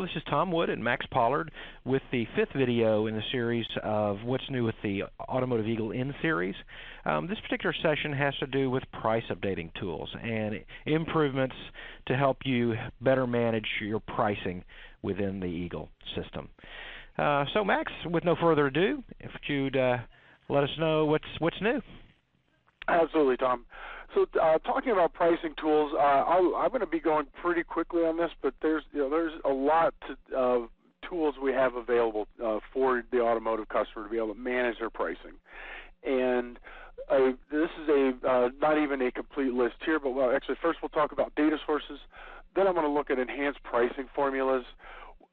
this is Tom Wood and Max Pollard with the fifth video in the series of What's New with the Automotive Eagle N series. This particular session has to do with price updating tools and improvements to help you better manage your pricing within the Eagle system. So Max, with no further ado, if you'd let us know what's new. Absolutely, Tom. So talking about pricing tools, I'm going to be going pretty quickly on this, but there's a lot of tools we have available for the automotive customer to be able to manage their pricing. And this is not even a complete list here, but actually first we'll talk about data sources. Then I'm going to look at enhanced pricing formulas.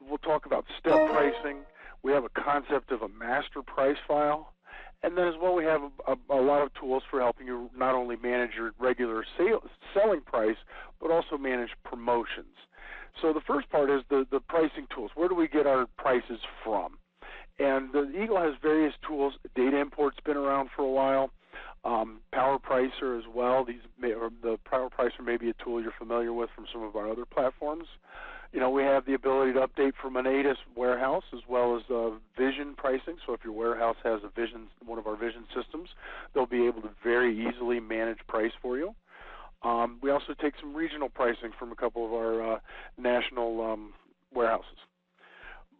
We'll talk about step pricing. We have a concept of a master price file. And then as well, we have a lot of tools for helping you not only manage your regular selling price, but also manage promotions. So the first part is the pricing tools. Where do we get our prices from? And the Eagle has various tools. Data import's been around for a while. Power Pricer as well. The Power Pricer may be a tool you're familiar with from some of our other platforms. We have the ability to update from an ADIS warehouse as well as vision pricing. So if your warehouse has one of our vision systems, they'll be able to very easily manage price for you. We also take some regional pricing from a couple of our national warehouses.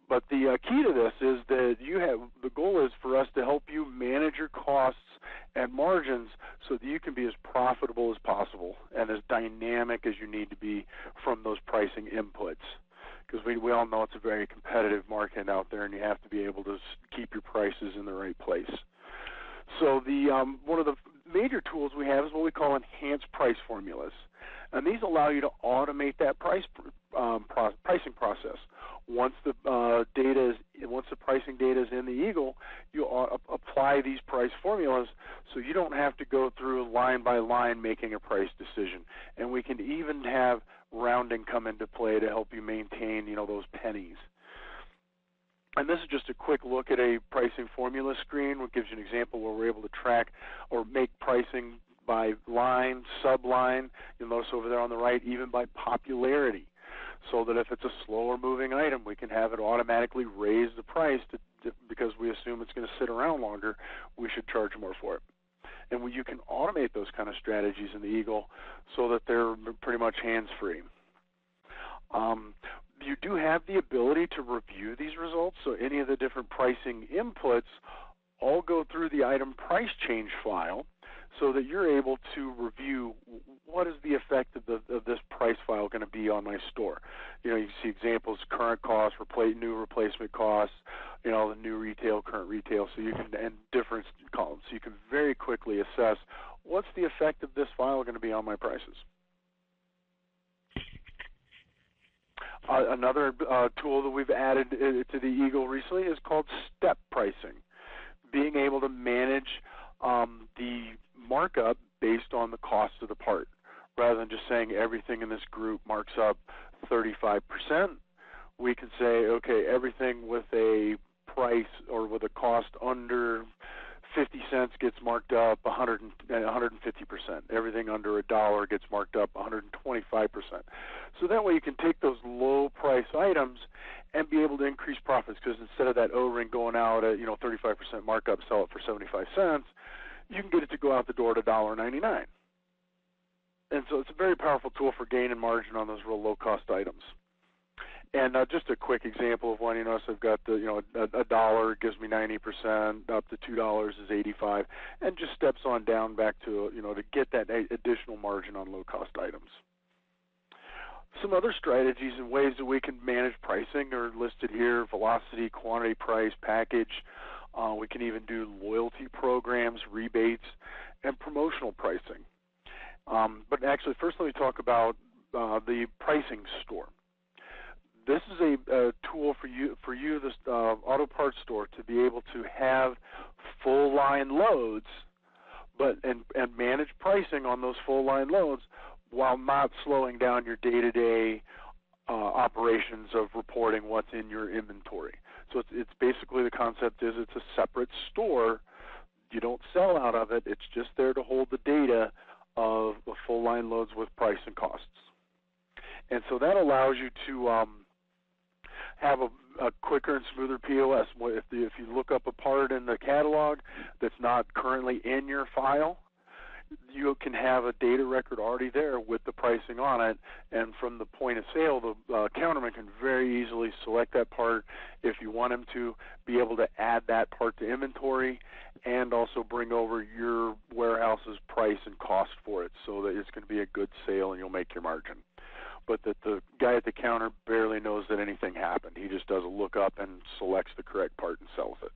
But the key to this is that the goal is for us to help you manage your costs and margins so that you can be as profitable as possible and as dynamic as you need to be from those pricing inputs. Because we all know it's a very competitive market out there, and you have to be able to keep your prices in the right place. So one of the major tools we have is what we call enhanced price formulas. And these allow you to automate that pricing process. Once the pricing data is in the Eagle, you apply these price formulas so you don't have to go through line by line making a price decision. And we can even have rounding come into play to help you maintain, those pennies. And this is just a quick look at a pricing formula screen, which gives you an example where we're able to track or make pricing by line, subline. You'll notice over there on the right, even by popularity, so that if it's a slower moving item, we can have it automatically raise the price because we assume it's going to sit around longer, we should charge more for it. And you can automate those kind of strategies in the Eagle so that they're pretty much hands-free. You do have the ability to review these results, so any of the different pricing inputs all go through the item price change file so that you're able to review what is the effect of this price file going to be on my store. You can see examples, current costs, new replacement costs, the new retail, current retail, and different columns. So you can very quickly assess what's the effect of this file going to be on my prices. Another tool that we've added to the Eagle recently is called step pricing, being able to manage the markup based on the cost of the part, rather than just saying everything in this group marks up 35%. We can say, okay, everything with a price or with a cost under 50 cents gets marked up 150%. Everything under $1 gets marked up 125%. So that way you can take those low price items and be able to increase profits, because instead of that O-ring going out at 35% markup, sell it for 75 cents, you can get it to go out the door at $1.99. And so it's a very powerful tool for gaining margin on those real low cost items. And just a quick example of one, so I've got a dollar gives me 90%, up to $2 is 85, and just steps on down back to, to get that additional margin on low cost items. Some other strategies and ways that we can manage pricing are listed here: velocity, quantity, price, package. We can even do loyalty programs, rebates, and promotional pricing. But actually, first let me talk about the pricing store. This is a tool for you, this auto parts store, to be able to have full line loads, and manage pricing on those full line loads while not slowing down your day-to-day operations of reporting what's in your inventory. So it's basically, the concept is it's a separate store. You don't sell out of it. It's just there to hold the data of the full line loads with price and costs. And so that allows you to have a quicker and smoother POS. If you look up a part in the catalog that's not currently in your file, you can have a data record already there with the pricing on it, and from the point of sale, the counterman can very easily select that part if you want him to, be able to add that part to inventory, and also bring over your warehouse's price and cost for it, so that it's going to be a good sale and you'll make your margin. But that the guy at the counter barely knows that anything happened. He just does a lookup and selects the correct part and sells it.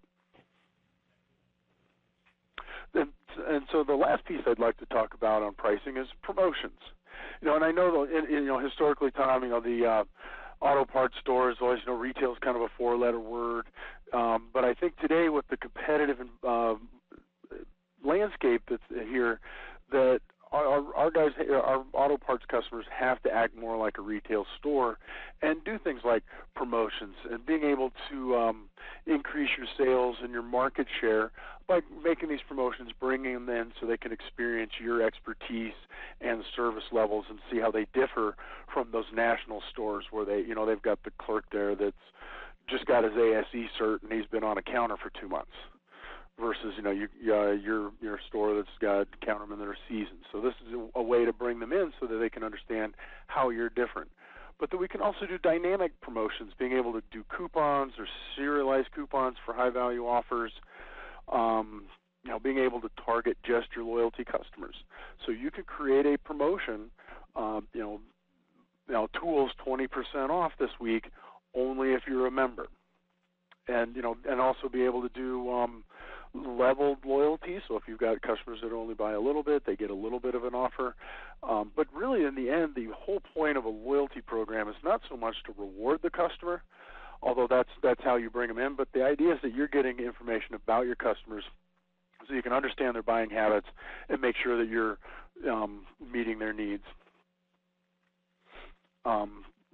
And so the last piece I'd like to talk about on pricing is promotions. And I know historically, Tom, the auto parts stores always, retail is kind of a four-letter word, but I think today with the competitive landscape that's here, that our guys, our auto parts customers, have to act more like a retail store and do things like promotions and being able to increase your sales and your market share by making these promotions, bringing them in so they can experience your expertise and service levels and see how they differ from those national stores where they've got the clerk there that's just got his ASE cert and he's been on a counter for 2 months. Versus, your store that's got countermen that are seasoned. So this is a way to bring them in so that they can understand how you're different. But that we can also do dynamic promotions, being able to do coupons or serialized coupons for high-value offers. Being able to target just your loyalty customers. So you could create a promotion. Tools 20% off this week, only if you're a member. And also be able to do leveled loyalty. So if you've got customers that only buy a little bit, they get a little bit of an offer. But really, in the end, the whole point of a loyalty program is not so much to reward the customer, although that's how you bring them in. But the idea is that you're getting information about your customers so you can understand their buying habits and make sure that you're meeting their needs.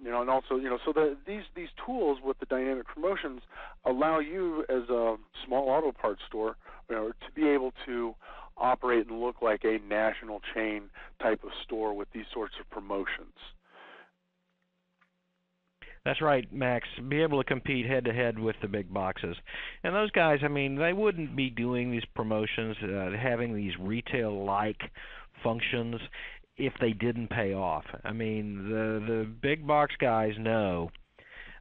And also, so these tools with the dynamic promotions allow you as a small auto parts store, to be able to operate and look like a national chain type of store with these sorts of promotions. That's right, Max. Be able to compete head-to-head with the big boxes. And those guys, they wouldn't be doing these promotions, having these retail-like functions if they didn't pay off. The big box guys know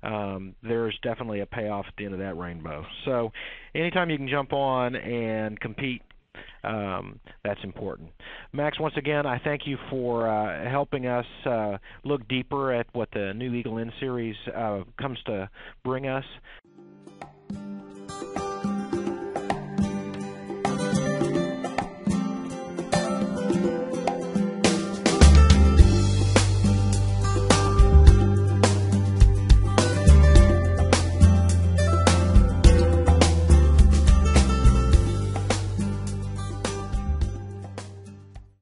there's definitely a payoff at the end of that rainbow. So anytime you can jump on and compete, that's important. Max, once again, I thank you for helping us look deeper at what the new Eagle N Series comes to bring us.